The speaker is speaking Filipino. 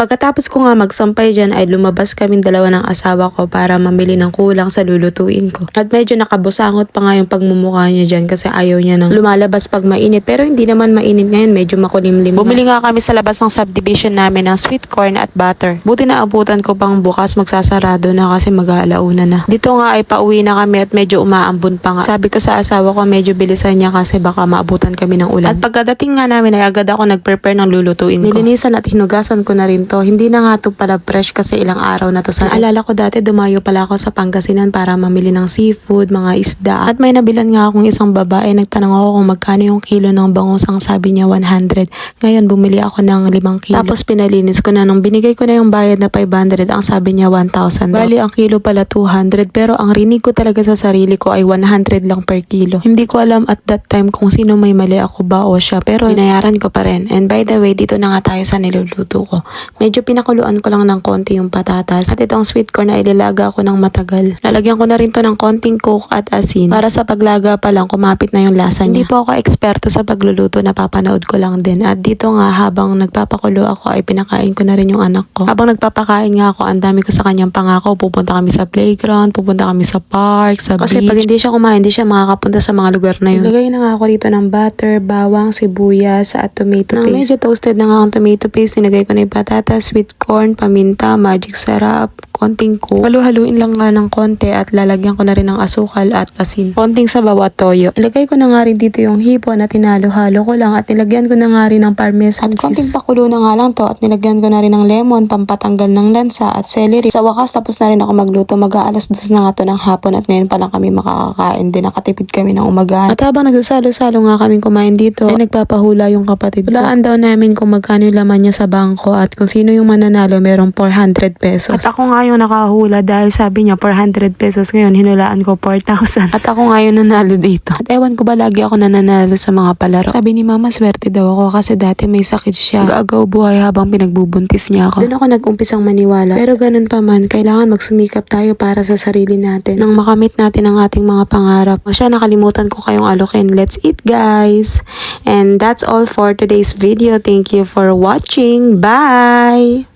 Pagkatapos ko nga magsampay dyan ay lumabas kaming dalawa ng asawa ko para mamili ng kulang sa lulutuin ko. At medyo nakabusangot pa nga yung pagmumukha niya dyan kasi ayaw niya nang lumalabas pag mainit. Pero hindi naman mainit ngayon, medyo makulimlim. Bumili nga kami sa labas ng subdivision namin ng sweet corn at butter. Buti na abutan ko pang bukas, magsasarado na kasi mag-aalauna na. Dito nga ay pauwi na kami at medyo umaambon pa nga. Sabi ko sa asawa ko medyo bilisan niya kasi baka maabutan kami ng ulan. At pagkadating nga namin ay agad ako nag-prepare ng lulutuin ko. Nilinisan at hinugasan ko na rin to. Hindi na nga to pala fresh kasi ilang araw na to sa alala ko dati dumayo pala ako sa Pangasinan para mamili ng seafood, mga isda. At may nabilan nga akong isang babae. Nagtanong ako kung magkano yung kilo ng bangus. Ang sabi niya 100. Ngayon bumili ako ng 5 kilo. Tapos pinalinis ko na. Nung binigay ko na yung bayad na 500, ang sabi niya 1,000. Bali ang kilo pala 200. Pero ang rinig ko talaga sa sarili ko ay 100 lang per kilo. Hindi ko alam at that time kung sino may mali, ako ba o siya. Pero binayaran ko pa rin. And by the way, dito na nga tayo sa niluluto ko. Medyo pinakuluan ko lang ng konti yung patatas. At itong sweet corn na ilalaga ko ng matagal. Lalagyan ko na rin to ng konting coke at asin. Para sa paglaga pa lang, kumapit na yung lasa niya. Hindi po ako eksperto sa pagluluto, napapanood ko lang din. At dito nga, habang nagpapakulo ako, ay pinakain ko na rin yung anak ko. Habang nagpapakain nga ako, ang dami ko sa kanyang pangako. Pupunta kami sa playground, pupunta kami sa park, sa beach. Kasi pag hindi siya kumain, hindi siya makakapunta sa mga lugar na yun. Ilagay na nga ako dito ng butter, bawang, sibuyas, at tomato paste. Medyo toasted na nga ang tomato paste, nilagay ko na yung patatas, sweet corn, paminta, magic sarap, konting coke. Halu-haluin lang nga ng konti at lalagyan ko na rin ng asukal at asin. Konting sabaw at toyo. Ilagay ko na nga rin dito yung hipon at tinalo-halo ko lang at nilagyan ko na nga rin ng parmesan cheese. Konting pakulo na nga lang to at nilagyan ko na rin ng lemon, pampatanggal ng lansa at celery. Sa wakas, tapos na rin ako magluto. Mag-aalas 2 na nga to ng hapon at ngayon pa lang kami makakakain din. Nakatipid kami ng umagahan. At habang nagsasalo-salo nga kaming kumain dito, ay nagpapahula yung kapatid ko. Hulaan daw namin kung magkano yung laman niya sa bangko at kung sino yung mananalo merong 400 pesos. At ako nga yung nakahula dahil sabi niya 400 pesos, ngayon hinulaan ko 4,000. At ako nga yung nanalo dito. At ewan ko ba lagi ako nananalo sa mga palaro. Sabi ni mama swerte daw ako kasi dati may sakit siya. Nag-agaw buhay habang pinagbubuntis niya ako. Doon ako nag-umpisang maniwala. Pero ganun pa man, kailangan magsumikap tayo para sa sarili natin. Nang makamit natin ang ating mga pangarap. O siya, nakalimutan ko kayong alokin. Let's eat guys! And that's all for today's video. Thank you for watching. Bye!